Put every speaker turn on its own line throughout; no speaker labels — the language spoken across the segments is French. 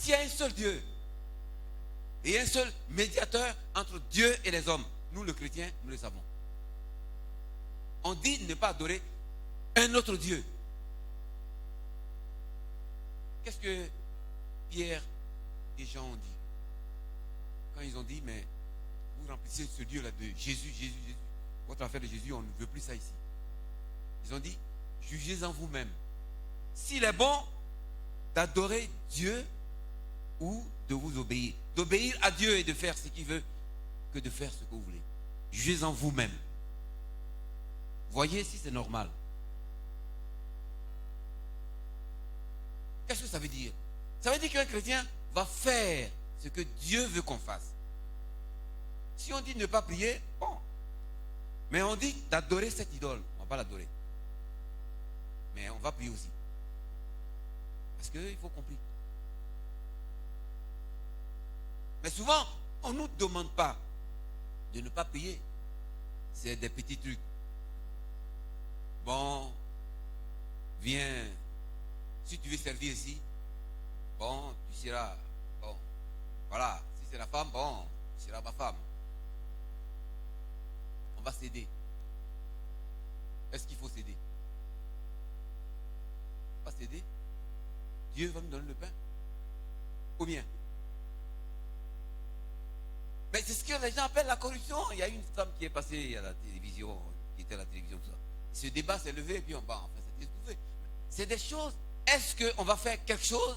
s'il y a un seul Dieu et un seul médiateur entre Dieu et les hommes, nous les chrétiens, nous le savons. On dit ne pas adorer un autre Dieu. Qu'est-ce que Pierre et Jean ont dit? Quand ils ont dit, mais vous remplissez ce Dieu-là de Jésus, Jésus, Jésus. Votre affaire de Jésus, on ne veut plus ça ici. Ils ont dit, jugez en vous-même. S'il est bon d'adorer Dieu ou de vous obéir. D'obéir à Dieu et de faire ce qu'il veut que de faire ce que vous voulez. Jugez en vous-même. Voyez si c'est normal. Qu'est-ce que ça veut dire? Ça veut dire qu'un chrétien va faire ce que Dieu veut qu'on fasse. Si on dit ne pas prier, bon. Mais on dit d'adorer cette idole. On ne va pas l'adorer. Mais on va prier aussi. Parce qu'il faut qu'on prie. Mais souvent, on ne nous demande pas de ne pas prier. C'est des petits trucs. Bon, viens. Si tu veux servir ici, bon, tu seras. Bon, voilà. Si c'est la femme, bon, tu seras ma femme. On va céder. Est-ce qu'il faut céder? On va céder. Dieu va nous donner le pain. Ou bien? Mais c'est ce que les gens appellent la corruption. Il y a une femme qui est passée à la télévision, qui était à la télévision, tout ça. Ce débat s'est levé et puis on va en fait s'être. C'est des choses. Est-ce qu'on va faire quelque chose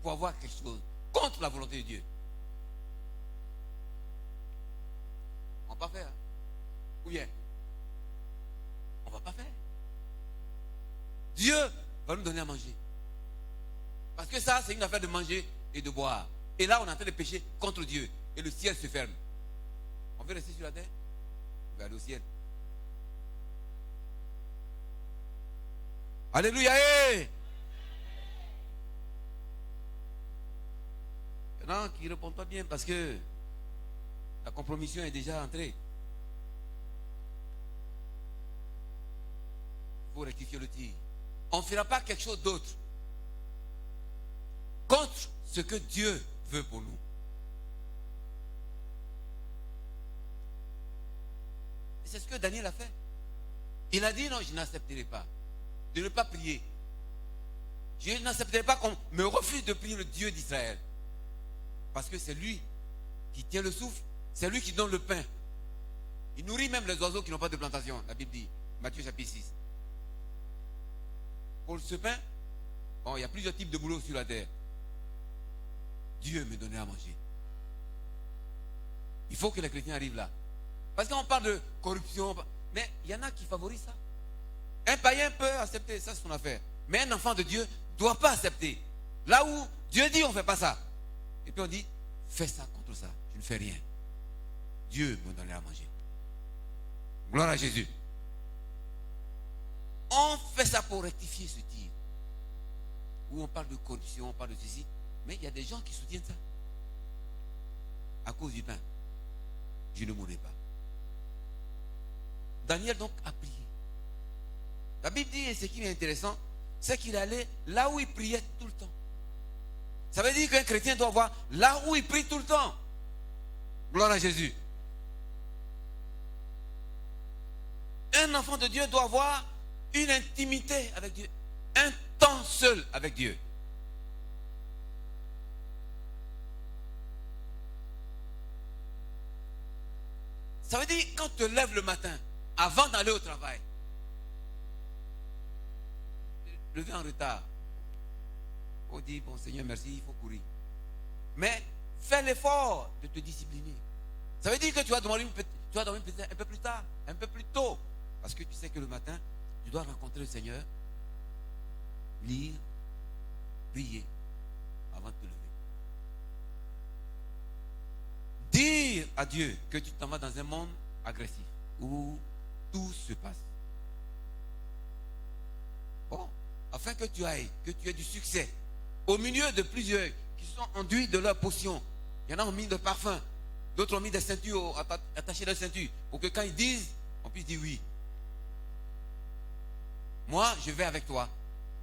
pour avoir quelque chose contre la volonté de Dieu? On ne va pas faire. Ou bien? On ne va pas faire. Dieu va nous donner à manger. Parce que ça, c'est une affaire de manger et de boire. Et là, on est en train de pécher contre Dieu. Et le ciel se ferme. On veut rester sur la terre? On va aller au ciel. Alléluia. Hey! Non, qui ne répond pas bien parce que la compromission est déjà entrée. Il faut rectifier le tir. On ne fera pas quelque chose d'autre contre ce que Dieu veut pour nous. Et c'est ce que Daniel a fait. Il a dit non, je n'accepterai pas de ne pas prier. Je n'accepterai pas qu'on me refuse de prier le Dieu d'Israël. Parce que c'est lui qui tient le souffle, c'est lui qui donne le pain. Il nourrit même les oiseaux qui n'ont pas de plantation, la Bible dit, Matthieu chapitre 6. Pour ce pain, bon, il y a plusieurs types de boulot sur la terre. Dieu me donnait à manger. Il faut que les chrétiens arrivent là. Parce qu'on parle de corruption, mais il y en a qui favorisent ça. Un païen peut accepter, ça c'est son affaire. Mais un enfant de Dieu ne doit pas accepter. Là où Dieu dit on ne fait pas ça. Et puis on dit, fais ça contre ça, je ne fais rien. Dieu me donnait à manger. Gloire à Jésus. On fait ça pour rectifier ce tir. Où on parle de corruption, on parle de ceci. Mais il y a des gens qui soutiennent ça. À cause du pain. Je ne mourrai pas. Daniel donc a prié. La Bible dit, et ce qui est intéressant, c'est qu'il allait là où il priait tout le temps. Ça veut dire qu'un chrétien doit voir là où il prie tout le temps. Gloire à Jésus. Un enfant de Dieu doit avoir une intimité avec Dieu. Un temps seul avec Dieu. Ça veut dire quand tu te lèves le matin, avant d'aller au travail, lever en retard. On dit, bon Seigneur, merci, il faut courir. Mais fais l'effort de te discipliner. Ça veut dire que tu vas dormir un peu plus tard, un peu plus tôt. Parce que tu sais que le matin, tu dois rencontrer le Seigneur, lire, prier, avant de te lever. Dire à Dieu que tu t'en vas dans un monde agressif, où tout se passe. Bon, afin que tu ailles, que tu aies du succès. Au milieu de plusieurs qui sont enduits de leur potion. Il y en a qui ont mis de parfum. D'autres ont mis des ceintures, attachées de ceintures. Pour que quand ils disent, on puisse dire oui. Moi, je vais avec toi.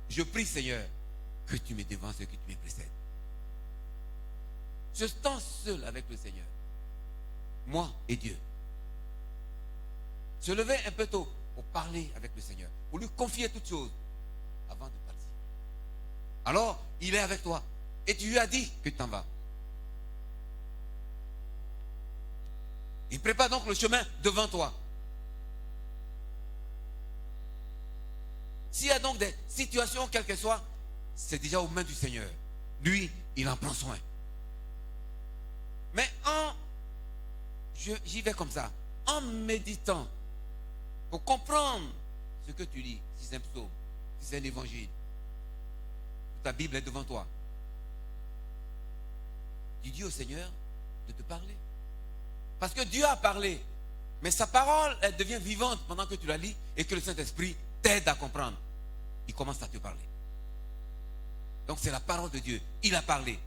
Je prie, Seigneur, que tu me devances et que tu me précèdes. Ce temps seul avec le Seigneur. Moi et Dieu. Se lever un peu tôt pour parler avec le Seigneur, pour lui confier toutes choses avant de partir. Alors, il est avec toi et tu lui as dit que tu t'en vas. Il prépare donc le chemin devant toi. S'il y a donc des situations, quelles qu'elles soient, c'est déjà aux mains du Seigneur. Lui, il en prend soin. Mais j'y vais comme ça, en méditant, pour comprendre ce que tu lis, si c'est un psaume, si c'est un évangile, ta Bible est devant toi. Tu dis au Seigneur de te parler. Parce que Dieu a parlé, mais sa parole, elle devient vivante pendant que tu la lis et que le Saint-Esprit t'aide à comprendre. Il commence à te parler. Donc c'est la parole de Dieu. Il a parlé.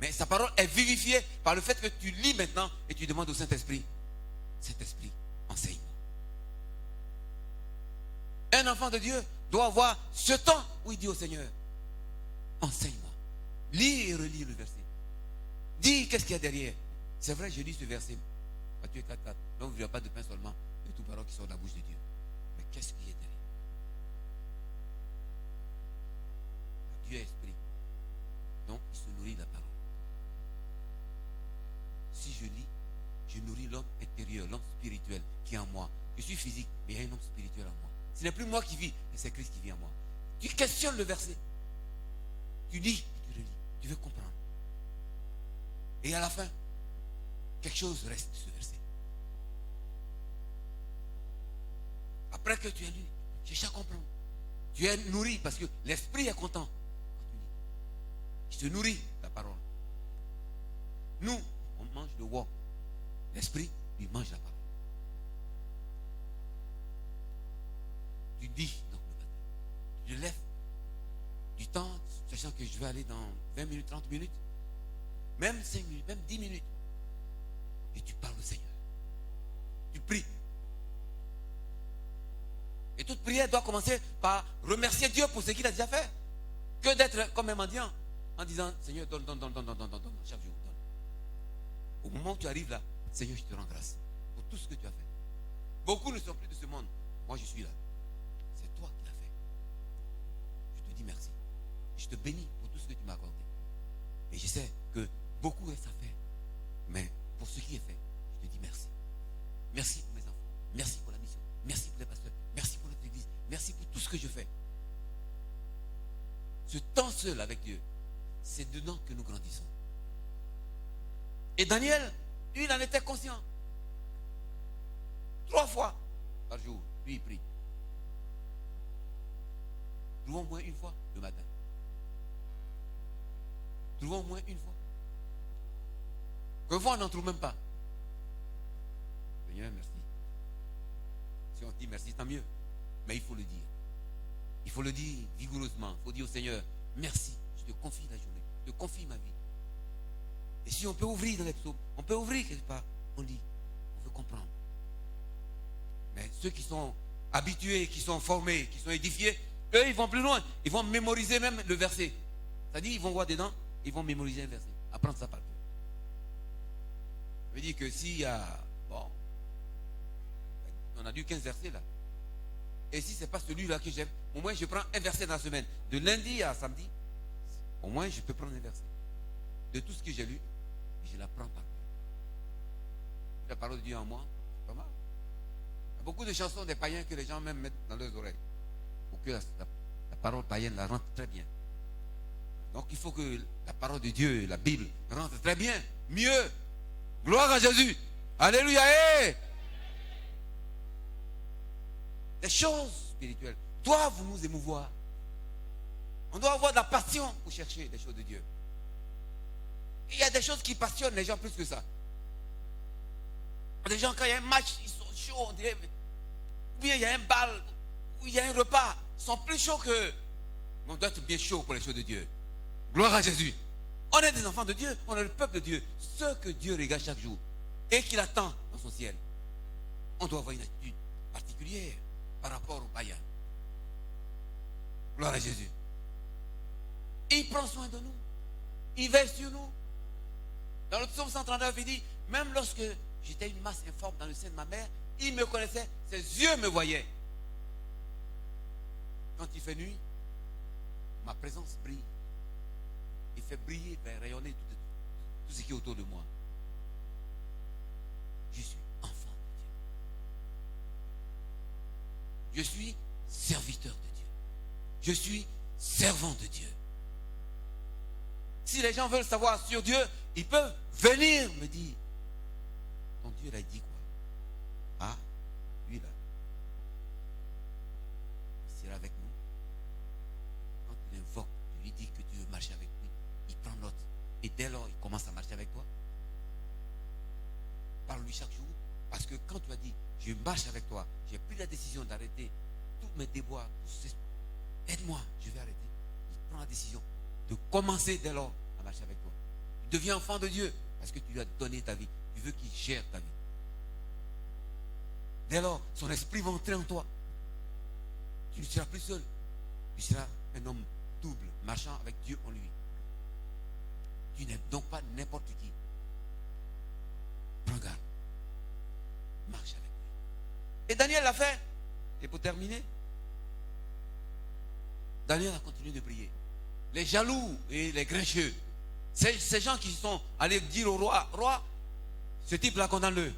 Mais sa parole est vivifiée par le fait que tu lis maintenant et tu demandes au Saint-Esprit, Saint-Esprit, enseigne-moi. Un enfant de Dieu doit avoir ce temps où il dit au Seigneur, enseigne-moi. Lis et relis le verset. Dis qu'est-ce qu'il y a derrière. C'est vrai, je lis ce verset. Matthieu 4, 4. Donc, il n'y a pas de pain seulement, mais toute parole qui sort de la bouche de Dieu. Mais qu'est-ce qui est derrière? Dieu est esprit. Donc, il se nourrit de la parole. Si je lis, je nourris l'homme intérieur, l'homme spirituel qui est en moi. Je suis physique, mais il y a un homme spirituel en moi. Ce n'est plus moi qui vis, mais c'est Christ qui vit en moi. Tu questionnes le verset. Tu lis et tu relis. Tu veux comprendre. Et à la fin, quelque chose reste de ce verset. Après que tu as lu, cherche à comprendre. Tu es nourri parce que l'esprit est content quand tu lis. Il se nourrit de la parole. Nous, on mange le wok. L'esprit, lui mange la parole. Tu dis donc le matin. Tu te lèves du temps, sachant que je vais aller dans 20 minutes, 30 minutes, même 5 minutes, même 10 minutes. Et tu parles au Seigneur. Tu pries. Et toute prière doit commencer par remercier Dieu pour ce qu'il a déjà fait. Que d'être comme un mendiant en disant, Seigneur, donne, chaque jour, donne. Au moment où tu arrives là, Seigneur, je te rends grâce pour tout ce que tu as fait. Beaucoup ne sont plus de ce monde. Moi, je suis là. C'est toi qui l'as fait. Je te dis merci. Je te bénis pour tout ce que tu m'as accordé. Et je sais que beaucoup reste à faire. Mais pour ce qui est fait, je te dis merci. Merci pour mes enfants. Merci pour la mission. Merci pour les pasteurs. Merci pour notre église. Merci pour tout ce que je fais. Ce temps seul avec Dieu, c'est dedans que nous grandissons. Et Daniel, lui, il en était conscient. 3 fois par jour, lui, il prie. Trouvons au moins une fois le matin. Trouvons au moins une fois. Quelquefois, on n'en trouve même pas. Seigneur, merci. Si on dit merci, tant mieux. Mais il faut le dire. Il faut le dire vigoureusement. Il faut dire au Seigneur, merci, je te confie la journée. Je te confie ma vie. Et si on peut ouvrir dans les psaumes, on peut ouvrir quelque part, on lit, on veut comprendre. Mais ceux qui sont habitués, qui sont formés, qui sont édifiés, eux, ils vont plus loin. Ils vont mémoriser même le verset. C'est-à-dire, ils vont voir dedans, ils vont mémoriser un verset. Apprendre ça par cœur. Ça veut dire que s'il y a, bon, on a dû 15 versets là. Et si ce n'est pas celui-là que j'aime, au moins je prends un verset dans la semaine. De lundi à samedi, au moins je peux prendre un verset. De tout ce que j'ai lu, je l'apprends par cœur. La parole de Dieu en moi, c'est pas mal. Il y a beaucoup de chansons des païens que les gens même mettent dans leurs oreilles. Pour que la parole païenne la rentre très bien. Donc il faut que la parole de Dieu, la Bible, rentre très bien. Mieux. Gloire à Jésus. Alléluia. Hey! Les choses spirituelles doivent nous émouvoir. On doit avoir de la passion pour chercher les choses de Dieu. Il y a des choses qui passionnent les gens plus que ça. Les gens, quand il y a un match, ils sont chauds, on dirait. Ou bien il y a un bal, ou il y a un repas, ils sont plus chauds que. On doit être bien chaud pour les choses de Dieu. Gloire à Jésus. On est des enfants de Dieu, on est le peuple de Dieu. Ceux que Dieu regarde chaque jour et qu'il attend dans son ciel. On doit avoir une attitude particulière par rapport aux païens. Gloire à Jésus. Il prend soin de nous. Il veille sur nous. Dans le psaume 139, il dit, même lorsque j'étais une masse informe dans le sein de ma mère, il me connaissait, ses yeux me voyaient. Quand il fait nuit, ma présence brille. Il fait briller, fait rayonner tout ce qui est autour de moi. Je suis enfant de Dieu. Je suis serviteur de Dieu. Je suis servant de Dieu. Si les gens veulent savoir sur Dieu, ils peuvent venir me dire, ton Dieu l'a dit quoi? Ah, lui là. Il sera avec nous. Quand tu l'invoques, tu lui dis que tu veux marcher avec lui, il prend note. Et dès lors, il commence à marcher avec toi. Parle-lui chaque jour. Parce que quand tu as dit, je marche avec toi, j'ai pris la décision d'arrêter tous mes déboires, aide-moi, je vais arrêter. Il prend la décision de commencer dès lors à marcher avec toi. Tu deviens enfant de Dieu parce que tu lui as donné ta vie. Tu veux qu'il gère ta vie. Dès lors, son esprit va entrer en toi. Tu ne seras plus seul. Tu seras un homme double, marchant avec Dieu en lui. Tu n'es donc pas n'importe qui. Prends garde. Marche avec lui. Et Daniel l'a fait. Et pour terminer, Daniel a continué de prier. Les jaloux et les grincheux, ces gens qui sont allés dire au roi, ce type-là condamne-le.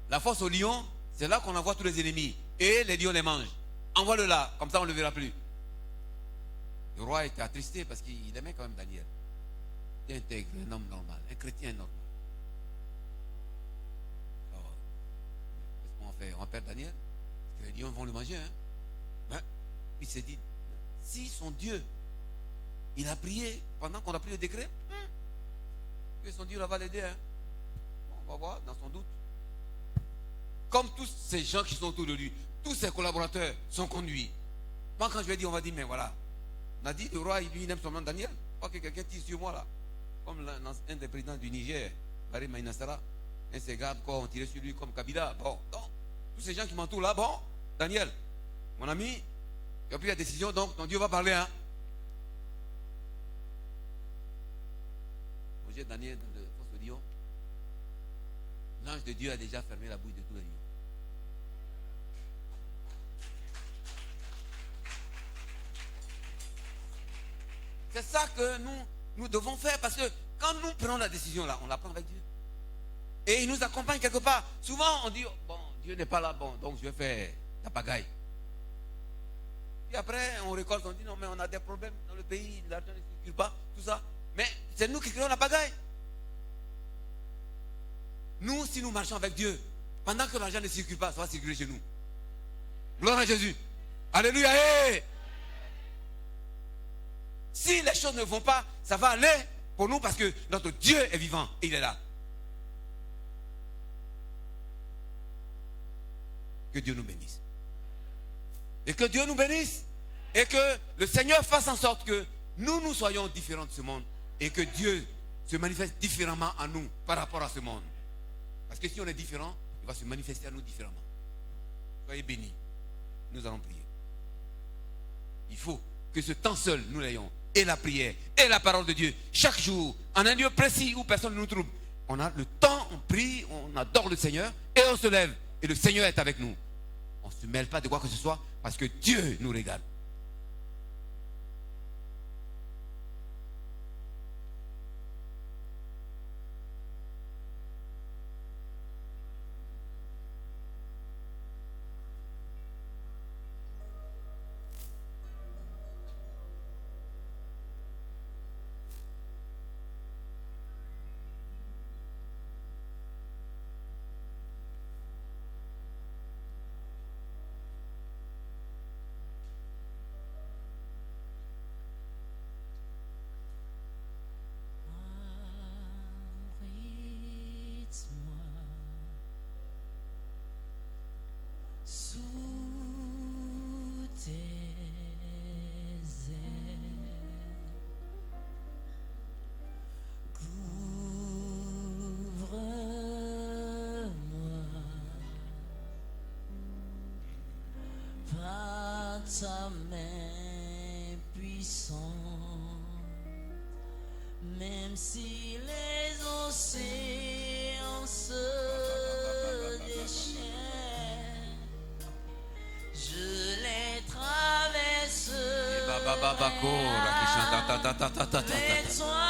La force au lion, c'est là qu'on envoie tous les ennemis. Et les lions les mangent. Envoie-le là, comme ça on ne le verra plus. Le roi était attristé parce qu'il aimait quand même Daniel. Il était intègre, un homme normal, un chrétien normal. Alors, qu'est-ce qu'on fait? On perd Daniel? Parce que les lions vont le manger. Hein? Il s'est dit, si son Dieu, il a prié pendant qu'on a pris le décret, que son Dieu là va l'aider. Hein? On va voir dans son doute. Comme tous ces gens qui sont autour de lui, tous ses collaborateurs sont conduits. Moi, quand je vais dire, on va dire, mais voilà. On a dit, le roi, lui, il aime son nom Daniel. Pas que quelqu'un tire sur moi là. Comme un des présidents du Niger, Barry Maïnassara, un de ses gardes corps ont tiré sur lui comme Kabila. Bon, donc, tous ces gens qui m'entourent là, bon, Daniel, mon ami, tu as pris la décision, donc ton Dieu va parler. Hein? Au jet Daniel dans le fosse de lion, l'ange de Dieu a déjà fermé la bouche de tous les lions. C'est ça que nous devons faire parce que quand nous prenons la décision là, on la prend avec Dieu. Et il nous accompagne quelque part. Souvent on dit, bon, Dieu n'est pas là, bon, donc je vais faire la pagaille. Puis après on récolte, on dit, non mais on a des problèmes dans le pays, l'argent ne circule pas, tout ça. Mais c'est nous qui créons la pagaille. Nous, si nous marchons avec Dieu, pendant que l'argent ne circule pas, ça va circuler chez nous. Gloire à Jésus. Alléluia. Hey! Si les choses ne vont pas, ça va aller pour nous parce que notre Dieu est vivant et il est là. Que Dieu nous bénisse. Et que Dieu nous bénisse. Et que le Seigneur fasse en sorte que nous soyons différents de ce monde. Et que Dieu se manifeste différemment à nous par rapport à ce monde. Parce que si on est différent, il va se manifester à nous différemment. Soyez bénis. Nous allons prier. Il faut que ce temps seul, nous l'ayons. Et la prière, et la parole de Dieu. Chaque jour, en un lieu précis où personne ne nous trouble. On a le temps, on prie, on adore le Seigneur, et on se lève. Et le Seigneur est avec nous. On ne se mêle pas de quoi que ce soit, parce que Dieu nous régale.
Sa main puissante, même si les l'océan se déchaîne, je les traverse. Mais toi,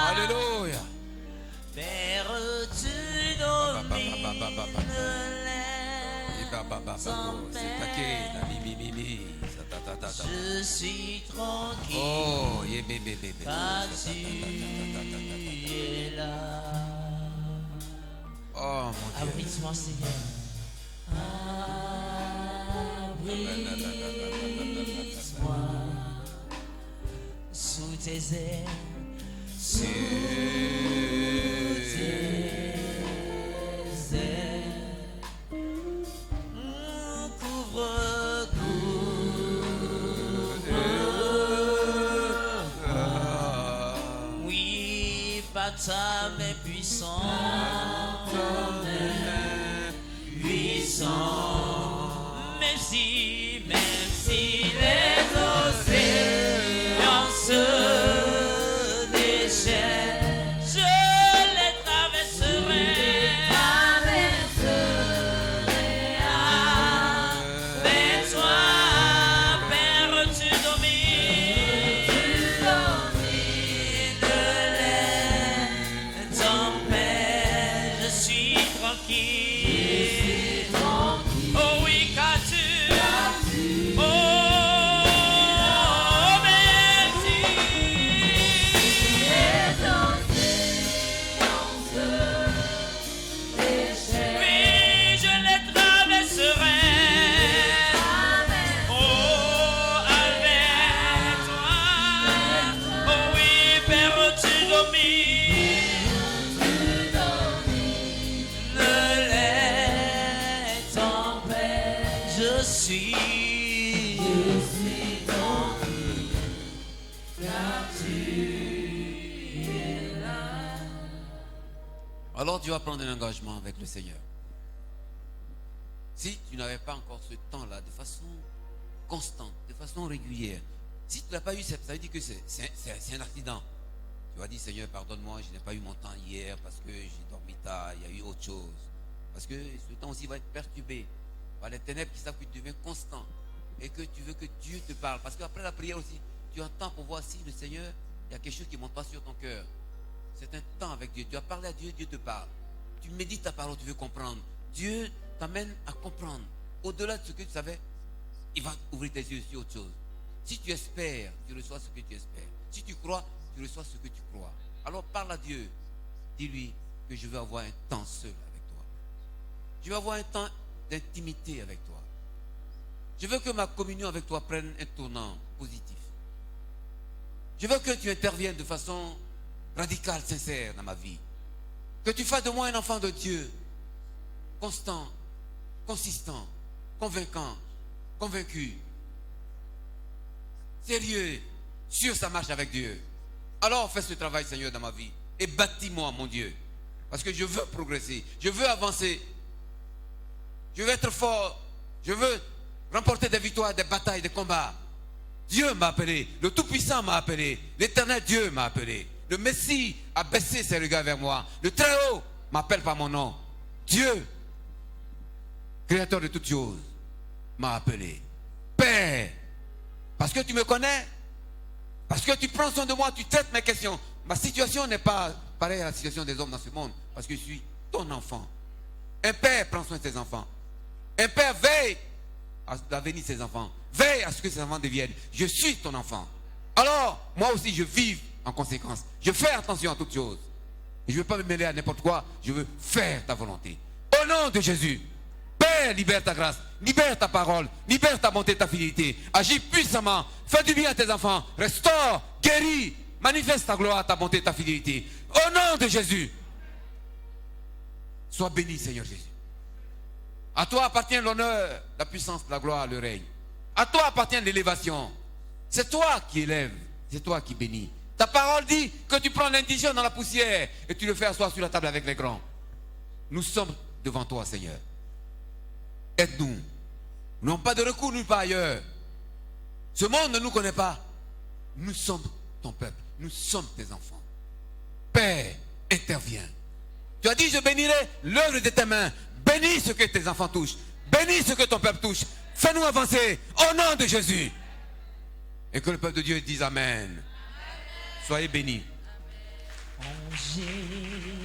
Alléluia.
Père, tu domines je suis tranquille,
Oh,
car tu es là.
oh mon Dieu.
Abrite-moi, Seigneur. Abrite-moi sous tes ailes. Sous tes ailes. Couvre. Oui, par ta main puissante. Même si les océans se déchaînent, je les traverserai. Mais toi, Père, tu domines les tempêtes. Je suis tranquille. Oh oui, car tu. Oh, merci. Oui, je les traverserai. Oh, avec toi. Oh oui, Père, tu domines les tempêtes. Je suis tranquille, car tu es là.
Alors tu vas prendre un engagement avec le Seigneur. Si tu n'avais pas encore ce temps-là, de façon constante, de façon régulière, si tu n'as pas eu, ça veut dire que c'est un accident. Tu vas dire, Seigneur, pardonne-moi, je n'ai pas eu mon temps hier parce que j'ai dormi tard, il y a eu autre chose. Parce que ce temps aussi va être perturbé par les ténèbres qui savent que tu deviens constant et que tu veux que Dieu te parle. Parce qu'après la prière aussi, tu as un temps pour voir si le Seigneur, il y a quelque chose qui ne monte pas sur ton cœur. C'est un temps avec Dieu. Tu as parlé à Dieu, Dieu te parle. Tu médites ta parole, tu veux comprendre. Dieu t'amène à comprendre. Au-delà de ce que tu savais, il va ouvrir tes yeux sur autre chose. Si tu espères, tu reçois ce que tu espères. Si tu crois, tu reçois ce que tu crois. Alors parle à Dieu. Dis-lui que je veux avoir un temps seul avec toi. Je veux avoir un temps d'intimité avec toi. Je veux que ma communion avec toi prenne un tournant positif. Je veux que tu interviennes de façon radicale, sincère dans ma vie. Que tu fasses de moi un enfant de Dieu, constant, consistant, convaincant, convaincu, sérieux, sur sa marche avec Dieu. Alors fais ce travail, Seigneur, dans ma vie et bâtis-moi, mon Dieu. Parce que je veux progresser, je veux avancer, je veux être fort, je veux remporter des victoires, des batailles, des combats. Dieu m'a appelé, le Tout-Puissant m'a appelé, l'Éternel Dieu m'a appelé. Le Messie a baissé ses regards vers moi. Le Très-Haut m'appelle par mon nom. Dieu, Créateur de toutes choses, m'a appelé. Père, parce que tu me connais, parce que tu prends soin de moi, tu traites mes questions. Ma situation n'est pas pareille à la situation des hommes dans ce monde, parce que je suis ton enfant. Un père prend soin de ses enfants. Un père veille à l'avenir de ses enfants. Veille à ce que ses enfants deviennent. Je suis ton enfant. Alors, moi aussi, je vis en conséquence. Je fais attention à toutes choses. Et je ne veux pas me mêler à n'importe quoi. Je veux faire ta volonté. Au nom de Jésus, Père, libère ta grâce, libère ta parole, libère ta bonté, ta fidélité. Agis puissamment. Fais du bien à tes enfants. Restaure, guéris, manifeste ta gloire, ta bonté, ta fidélité. Au nom de Jésus, sois béni, Seigneur Jésus. À toi appartient l'honneur, la puissance, la gloire, le règne. À toi appartient l'élévation. C'est toi qui élèves, c'est toi qui bénis. Ta parole dit que tu prends l'indigestion dans la poussière et tu le fais asseoir sur la table avec les grands. Nous sommes devant toi, Seigneur. Aide-nous. Nous n'avons pas de recours nulle part ailleurs. Ce monde ne nous connaît pas. Nous sommes ton peuple. Nous sommes tes enfants. Père, intervient. Tu as dit, je bénirai l'œuvre de tes mains. Bénis ce que tes enfants touchent. Bénis ce que ton peuple touche. Fais-nous avancer au nom de Jésus. Et que le peuple de Dieu dise Amen. Soyez bénis.
Amen.